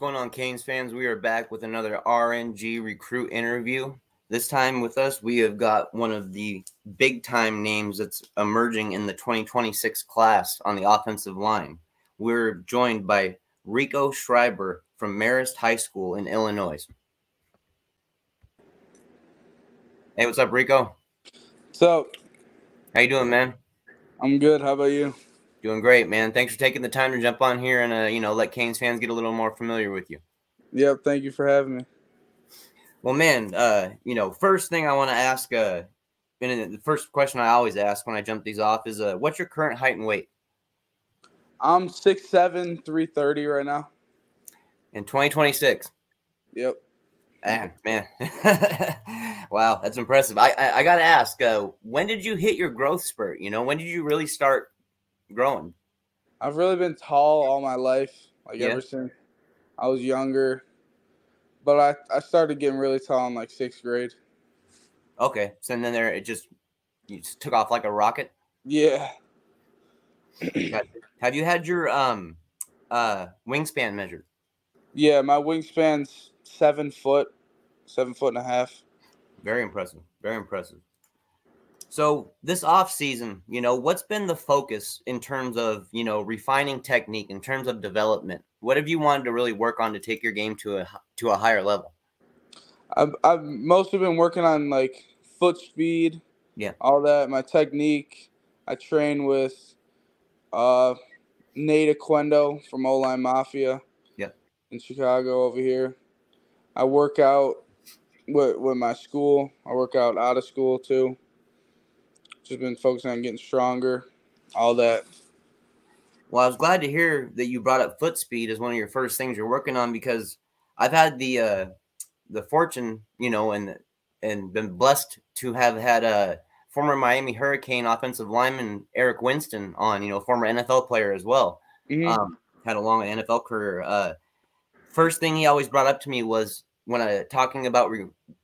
going on, Canes fans? We are back with another RNG Recruit Interview. This time with us, we have got one of the big-time names that's emerging in the 2026 class on the offensive line. We're joined by Rico Schrieber from Marist High School in Illinois. Hey, what's up, Rico? What's up? How you doing, man? I'm good. How about you? Doing great, man. Thanks for taking the time to jump on here and, let Canes fans get a little more familiar with you. Yep, thank you for having me. Well, man, first thing I want to ask, and the first question I always ask when I jump these off is, what's your current height and weight? I'm 6'7", 330 right now. In 2026? Yep. Man. Wow, that's impressive. I got to ask, when did you hit your growth spurt? When did you really start growing? I've really been tall all my life, ever since I was younger. But I started getting really tall in 6th grade. Okay, so then you just took off like a rocket? Yeah. Have you had your wingspan measured? Yeah, my wingspan's 7 foot, 7.5 feet. Very impressive. Very impressive. So this off season, what's been the focus in terms of, refining technique, in terms of development? What have you wanted to really work on to take your game to a higher level? I've mostly been working on foot speed, all that, my technique. I train with Nate Aquendo from OL Mafia in Chicago over here. I work out with my school. I work out of school too. Just been focusing on getting stronger, all that. Well, I was glad to hear that you brought up foot speed as one of your first things you're working on, because I've had the fortune, and been blessed to have had a former Miami Hurricane offensive lineman Eric Winston on, former NFL player as well. Mm-hmm. Had a long NFL career. First thing he always brought up to me was when talking about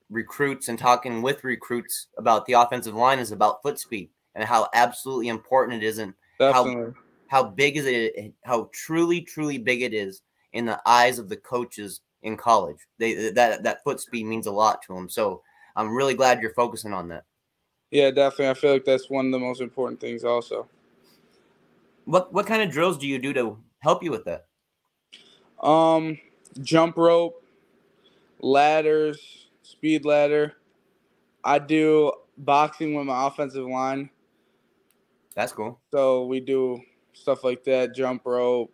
recruits and talking with recruits about the offensive line is about foot speed and how absolutely important it is, and how big is it, how truly big it is in the eyes of the coaches in college. That foot speed means a lot to them. So I'm really glad you're focusing on that. Yeah, definitely. I feel like that's one of the most important things also. What kind of drills do you do to help you with that? Jump rope, ladders, speed ladder. I do boxing with my offensive line. That's cool. So we do stuff like that, jump rope,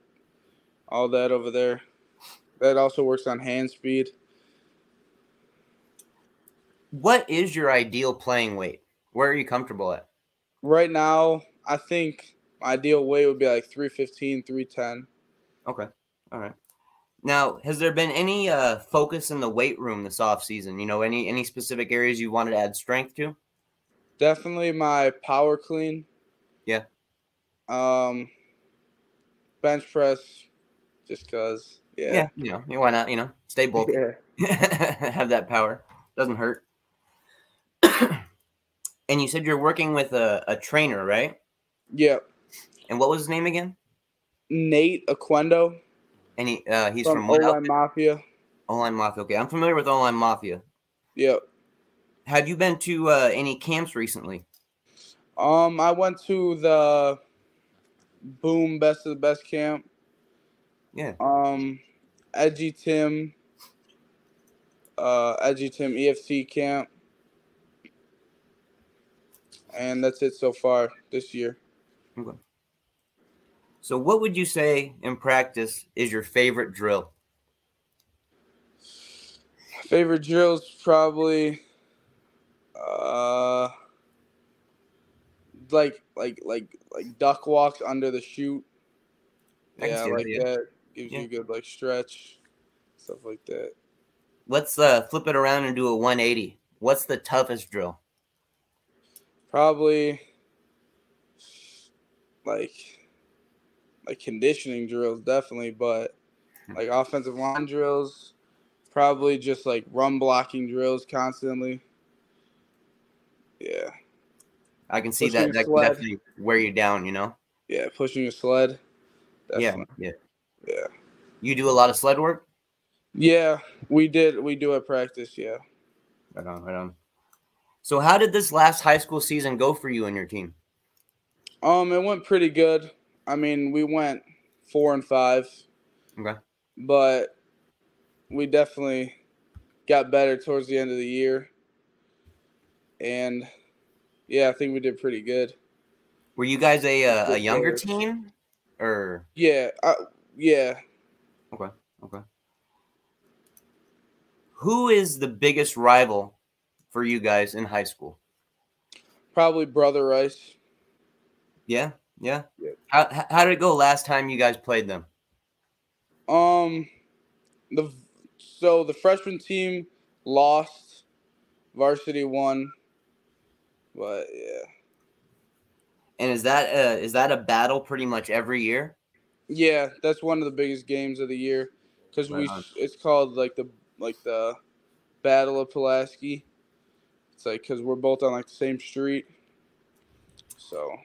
all that over there. That also works on hand speed. What is your ideal playing weight? Where are you comfortable at? Right now, I think my ideal weight would be 315, 310. Okay. All right. Now, has there been any focus in the weight room this offseason? Any specific areas you wanted to add strength to? Definitely my power clean. Yeah. Bench press, just because. Yeah. Why not? Stay bulky. Yeah. Have that power. Doesn't hurt. And you said you're working with a trainer, right? Yep. And what was his name again? Nate Aquendo. And he's from OL Mafia. OL Mafia. Okay, I'm familiar with OL Mafia. Yep. Have you been to any camps recently? I went to the Boom Best of the Best camp. Yeah. Edgy Tim EFC camp. And that's it so far this year. Okay. So what would you say in practice is your favorite drill? Favorite drill is probably like duck walks under the chute. Yeah, that. Gives you a good stretch, stuff like that. Let's flip it around and do a 180. What's the toughest drill? Probably like conditioning drills, definitely, but offensive line drills, probably just run blocking drills constantly. Yeah. I can see that can definitely wear you down, Yeah, pushing your sled. Definitely. Yeah. Yeah. You do a lot of sled work? Yeah, we did. We do at practice. Yeah. Right on, right on. So how did this last high school season go for you and your team? It went pretty good. I mean, we went 4-5. Okay. But we definitely got better towards the end of the year. And yeah, I think we did pretty good. Were you guys a younger team, or? Yeah, yeah. Okay, okay. Who is the biggest rival for you guys in high school? Probably Brother Rice. Yeah, yeah. Yeah. How did it go last time you guys played them? The freshman team lost, varsity won, but yeah. And is that a battle pretty much every year? Yeah, that's one of the biggest games of the year because it's called like the Battle of Pulaski. It's like because we're both on like the same street. So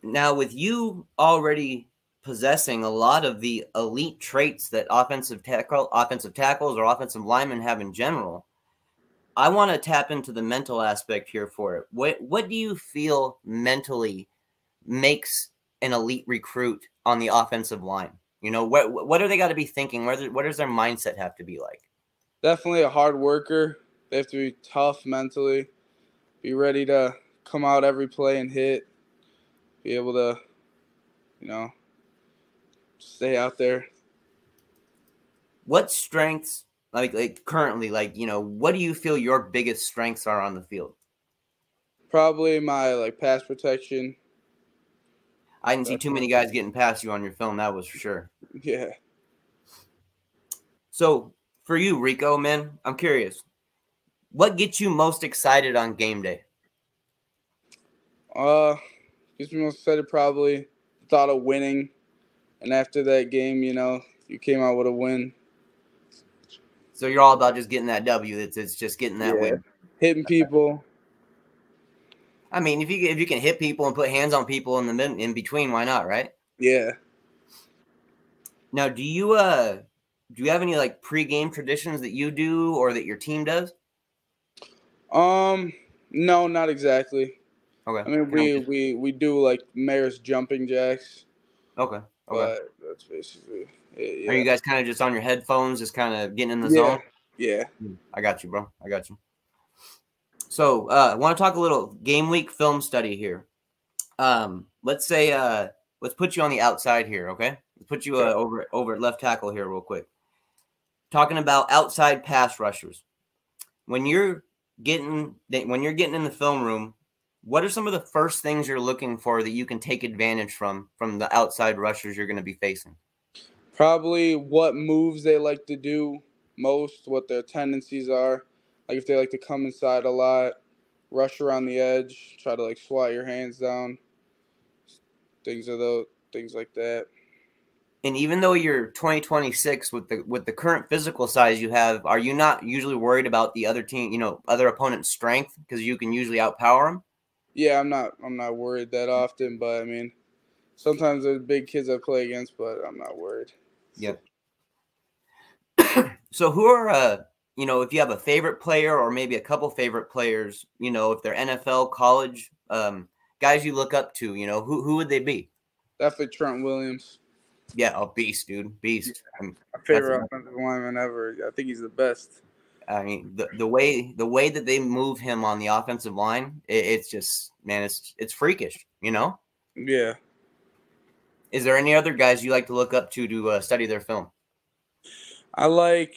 now, with you already possessing a lot of the elite traits that offensive tackles or offensive linemen have in general, I want to tap into the mental aspect here for it. What do you feel mentally makes an elite recruit on the offensive line? You know, what do they got to be thinking? What does their mindset have to be like? definitely a hard worker. They have to be tough mentally, be ready to come out every play and hit, be able to, stay out there. What strengths, like currently, what do you feel your biggest strengths are on the field? Probably my pass protection. I didn't see too many guys getting past you on your film, that was for sure. Yeah. So for you, Rico, man, I'm curious. What gets you most excited on game day? Gets me most excited probably the thought of winning. And after that game, you came out with a win. So you're all about just getting that W. It's just getting that win. Hitting people. I mean, if you can hit people and put hands on people in between, why not, right? Yeah. Now, do you have any like pregame traditions that you do or that your team does? No, not exactly. Okay. I mean, we do like Marist jumping jacks. Okay. But that's basically it. Yeah. Are you guys kind of just on your headphones, just kind of getting in the zone? Yeah. I got you, bro. I got you. So I want to talk a little game week film study here. Let's say let's put you on the outside here, okay? Let's put you over at left tackle here real quick. Talking about outside pass rushers. When you're getting in the film room, what are some of the first things you're looking for that you can take advantage from the outside rushers you're going to be facing? Probably what moves they like to do most, what their tendencies are. Like if they like to come inside a lot, rush around the edge, try to swat your hands down, things like that. And even though you're 2026 with the current physical size you have, are you not usually worried about the other team, other opponent's strength because you can usually outpower them? Yeah, I'm not worried that often, but I mean, sometimes there's big kids I play against, but I'm not worried. Yep. So who are if you have a favorite player or maybe a couple favorite players, if they're NFL, college, guys you look up to, who would they be? Definitely Trent Williams. Yeah, beast, dude, beast. Yeah, my favorite offensive lineman ever. I think he's the best. I mean, the way that they move him on the offensive line, it's just, man, it's freakish, Yeah. Is there any other guys you like to look up to study their film? I like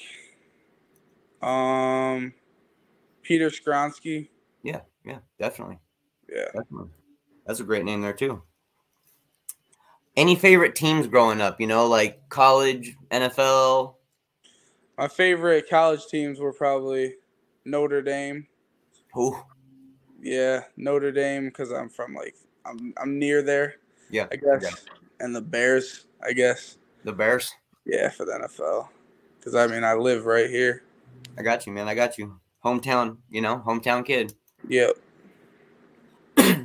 Peter Skronsky. Yeah, definitely. Yeah. Definitely. That's a great name there too. Any favorite teams growing up, like college, NFL? My favorite college teams were probably Notre Dame. Who? Yeah, Notre Dame because I'm from I'm near there. Yeah, I guess. And the Bears, I guess. The Bears? Yeah, for the NFL. Because I mean, I live right here. I got you, man. I got you. Hometown, hometown kid. Yep.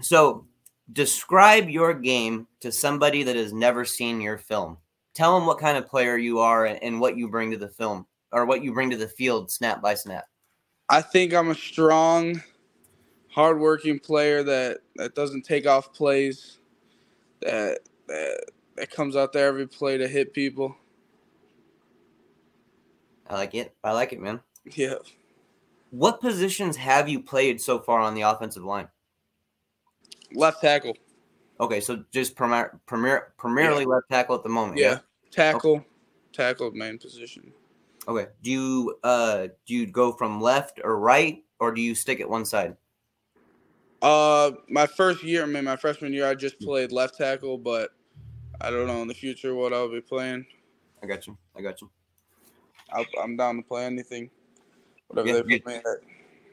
So, describe your game to somebody that has never seen your film. Tell them what kind of player you are and what you bring to the film. or what you bring to the field snap by snap? I think I'm a strong, hardworking player that doesn't take off plays, that comes out there every play to hit people. I like it. I like it, man. Yeah. What positions have you played so far on the offensive line? Left tackle. Okay, so just primarily left tackle at the moment. Yeah. Tackle main position. Okay. Do you go from left or right, or do you stick at one side? My freshman year, I just played left tackle, but I don't know in the future what I'll be playing. I got you. I'm down to play anything, whatever they put me at.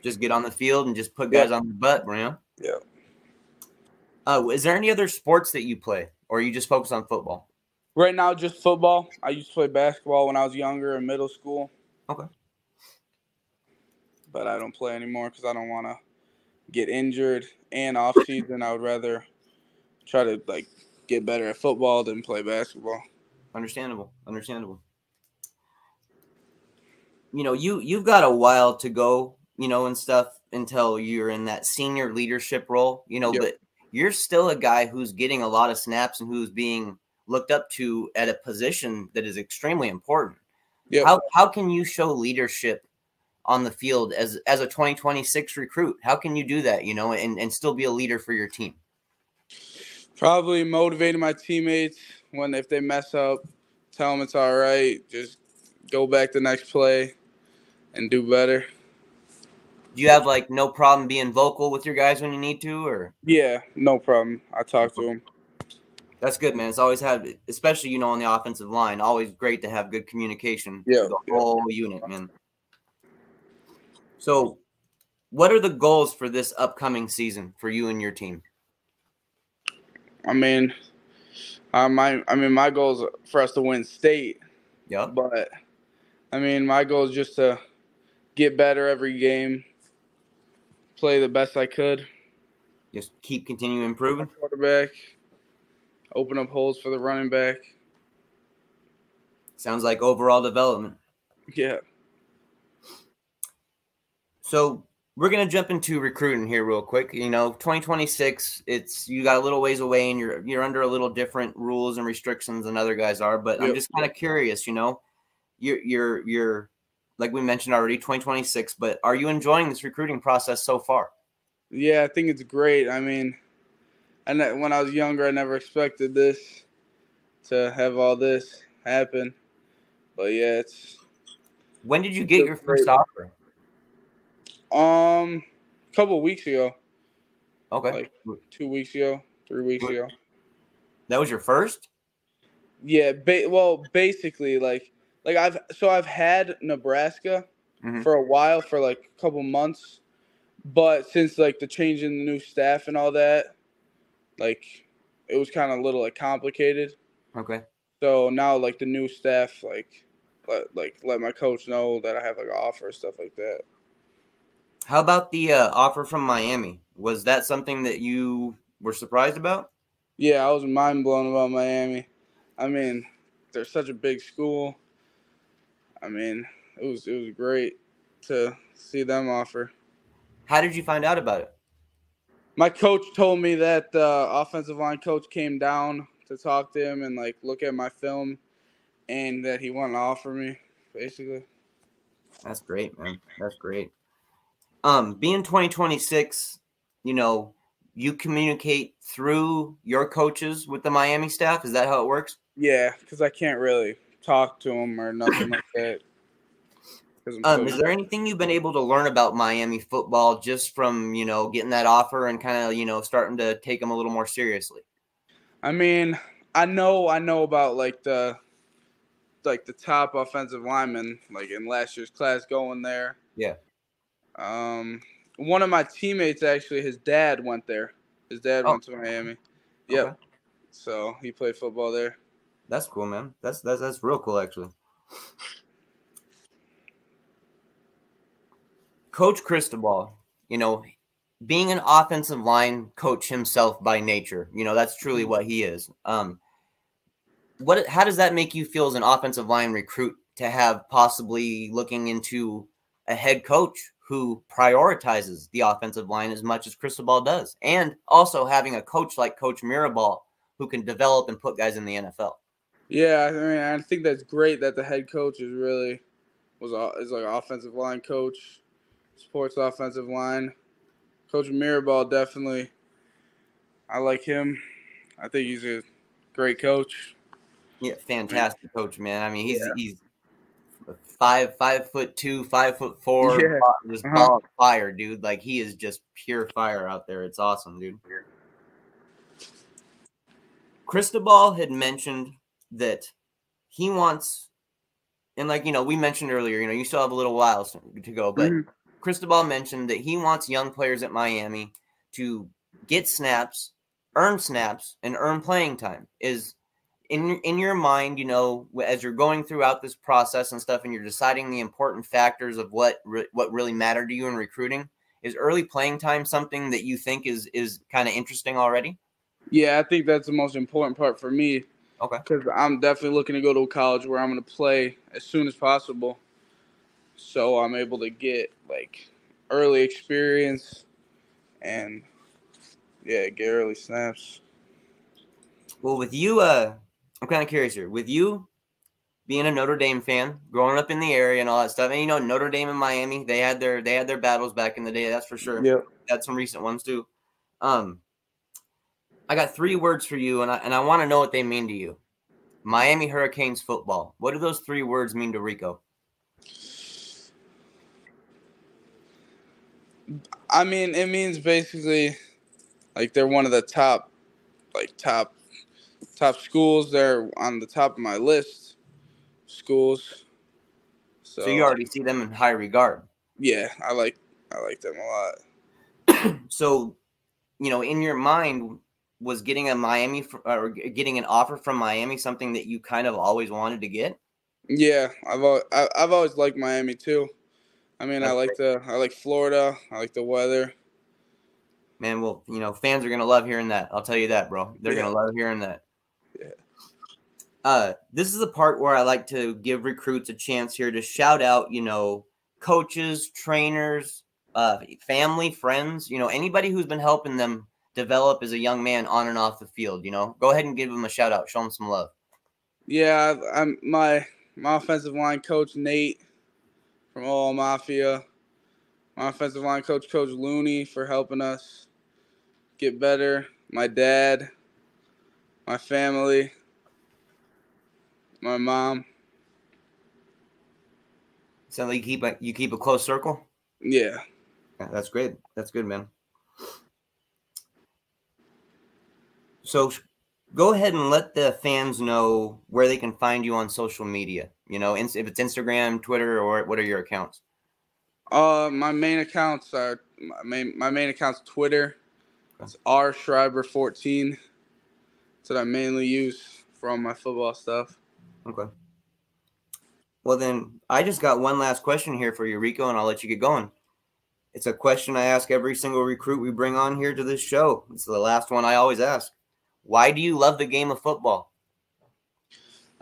Just get on the field and just put guys on the butt, bro. Yeah. Is there any other sports that you play, or you just focus on football? Right now, just football. I used to play basketball when I was younger in middle school. Okay. But I don't play anymore because I don't want to get injured. And off season, I would rather try to get better at football than play basketball. Understandable. You've got a while to go, and stuff until you're in that senior leadership role, but you're still a guy who's getting a lot of snaps and who's being looked up to at a position that is extremely important. Yep. How can you show leadership on the field as a 2026 recruit? How can you do that, and still be a leader for your team? Probably motivating my teammates if they mess up, tell them it's all right. Just go back the next play and do better. Do you have no problem being vocal with your guys when you need to, or? Yeah, no problem. I talk to them. That's good, man. It's always had, especially, on the offensive line, always great to have good communication with the whole unit, man. So what are the goals for this upcoming season for you and your team? My goal is for us to win state. Yeah. But, my goal is just to get better every game, play the best I could. Just continue improving? Quarterback. Open up holes for the running back. Sounds like overall development. Yeah. So we're going to jump into recruiting here real quick. 2026, you got a little ways away and you're under a little different rules and restrictions than other guys are. But I'm just kind of curious, you're like we mentioned already, 2026, but are you enjoying this recruiting process so far? Yeah, I think it's great. When I was younger, I never expected this to have all this happen. But yeah, it's. When did you get your first offer? A couple of weeks ago. Okay. 2 weeks ago, 3 weeks ago. That was your first? Yeah. Basically, I've had Nebraska for a while, for a couple months, but since the change in the new staff and all that. It was kind of a little complicated. Okay. So now the new staff let my coach know that I have an offer, stuff like that. How about the offer from Miami? Was that something that you were surprised about? Yeah, I was mind blown about Miami. They're such a big school. It was great to see them offer. How did you find out about it? My coach told me that the offensive line coach came down to talk to him and look at my film, and that he wanted to offer me, basically. That's great, man. That's great. Being 2026, you communicate through your coaches with the Miami staff. Is that how it works? Yeah, because I can't really talk to them or nothing like that. Is there anything you've been able to learn about Miami football just from, getting that offer and kind of, starting to take them a little more seriously? I know about the top offensive linemen in last year's class going there. Yeah. One of my teammates, actually, his dad went there. His dad went to Miami. Yep. Okay. So he played football there. That's cool, man. That's real cool, actually. Coach Cristobal, being an offensive line coach himself by nature, that's truly what he is. How does that make you feel as an offensive line recruit to have possibly looking into a head coach who prioritizes the offensive line as much as Cristobal does, and also having a coach like Coach Mirabal who can develop and put guys in the NFL. Yeah, I mean, I think that's great that the head coach is like an offensive line coach, supports the offensive line. Coach Mirabal, definitely, I like him. I think he's a great coach. Yeah, fantastic coach, man. I mean, Yeah. he's 5'2", 5'4", Yeah. just ball of fire, dude. Like, he is just pure fire out there. It's awesome, dude. Cristobal had mentioned that he wants, and like, we mentioned earlier, you still have a little while to go, but Cristobal mentioned that he wants young players at Miami to get snaps, and earn playing time. Is in your mind, as you're going throughout this process and stuff, and you're deciding the important factors of what really matter to you in recruiting, is early playing time something that you think is kind of interesting already? Yeah, I think that's the most important part for me. Okay. Because I'm definitely looking to go to a college where I'm going to play as soon as possible, so I'm able to get like early experience and get early snaps. Well, with you, I'm kind of curious here. With you being a Notre Dame fan, growing up in the area and all that stuff, and Notre Dame and Miami, they had their battles back in the day. That's for sure. Yep. Had some recent ones too. I got 3 words for you, and I want to know what they mean to you. Miami Hurricanes football. What do those 3 words mean to Rico? I mean, it means basically like they're one of the top schools. They're on the top of my list schools. So you already see them in high regard. Yeah, I like them a lot. So, in your mind, was getting a Miami or getting an offer from Miami something that you kind of always wanted to get? Yeah, I've always liked Miami too. I mean, I like Florida. I like the weather. Man, well, fans are gonna love hearing that. I'll tell you that, bro. They're gonna love hearing that. Yeah. This is the part where I like to give recruits a chance here to shout out, coaches, trainers, family, friends, anybody who's been helping them develop as a young man on and off the field. Go ahead and give them a shout out. Show them some love. Yeah, I'm my offensive line coach, Nate, from OL Mafia. My offensive line coach, Coach Looney, for helping us get better. My dad, my family, my mom. So you keep a close circle? Yeah. That's great. That's good, man. So go ahead and let the fans know where they can find you on social media. If it's Instagram, Twitter, or what are your accounts? My main accounts are my main account's Twitter. It's R Schrieber 14. That's what I mainly use for all my football stuff. Okay. Well, then I just got one last question here for you, Rico, and I'll let you get going. It's a question I ask every single recruit we bring on here to this show. It's the last one I always ask. Why do you love the game of football?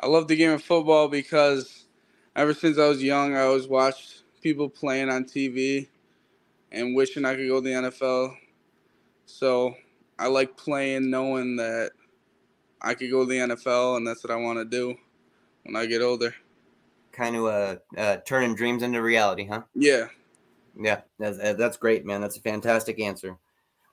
I love the game of football because ever since I was young, I always watched people playing on TV and wishing I could go to the NFL. So I like playing knowing that I could go to the NFL, and that's what I want to do when I get older. Kind of turning dreams into reality, huh? Yeah. Yeah, that's great, man. That's a fantastic answer.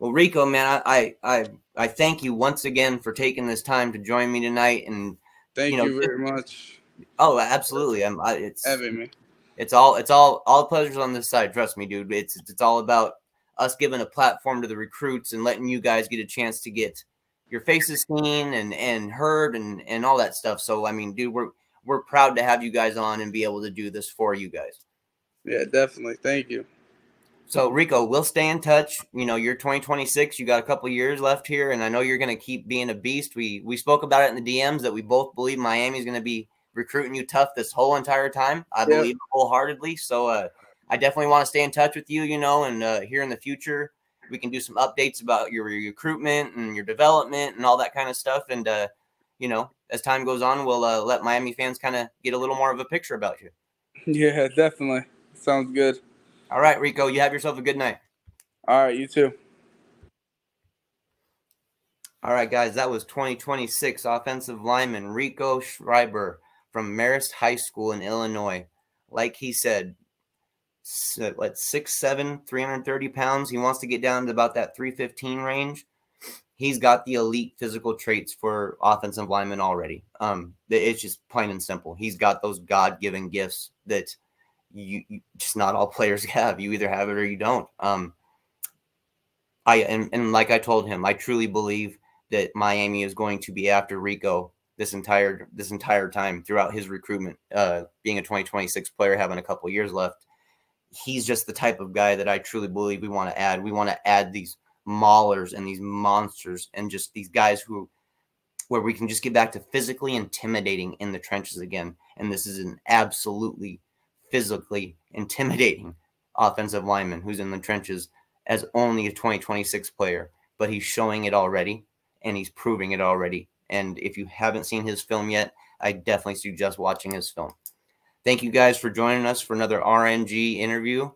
Well, Rico, man, I thank you once again for taking this time to join me tonight, and thank you very much. Oh, absolutely. It's having me. It's all pleasures on this side. Trust me, dude. It's all about us giving a platform to the recruits and letting you guys get a chance to get your faces seen and heard and all that stuff. So, I mean, dude, we're proud to have you guys on and be able to do this for you guys. Yeah, definitely. Thank you. So, Rico, we'll stay in touch. You're 2026. You got a couple years left here, and I know you're going to keep being a beast. We spoke about it in the DMs that we both believe Miami's going to be recruiting you tough this whole entire time. I believe wholeheartedly. So, I definitely want to stay in touch with you, and here in the future, we can do some updates about your recruitment and your development and all that kind of stuff. And, as time goes on, we'll let Miami fans kind of get a little more of a picture about you. Yeah, definitely. Sounds good. All right, Rico, you have yourself a good night. All right, you too. All right, guys, that was 2026 offensive lineman Rico Schrieber from Marist High School in Illinois. Like he said, 6'7", 330 pounds. He wants to get down to about that 315 range. He's got the elite physical traits for offensive linemen already. It's just plain and simple. He's got those God-given gifts that you just not all players have. You either have it or you don't. And like I told him, I truly believe that Miami is going to be after Rico this entire time throughout his recruitment. Being a 2026 player, having a couple years left, he's just the type of guy that I truly believe we want to add. We want to add these maulers and these monsters and just these guys where we can just get back to physically intimidating in the trenches again. And this is an absolutely physically intimidating offensive lineman who's in the trenches as only a 2026 player, but he's showing it already and he's proving it already. And if you haven't seen his film yet, I definitely suggest watching his film. Thank you guys for joining us for another RNG interview.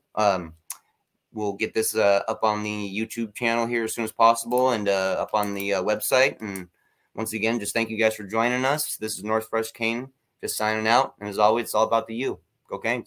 We'll get this up on the YouTube channel here as soon as possible and up on the website. And once again, just thank you guys for joining us. This is Northwest Kane just signing out. And as always, it's all about the U. Go Canes.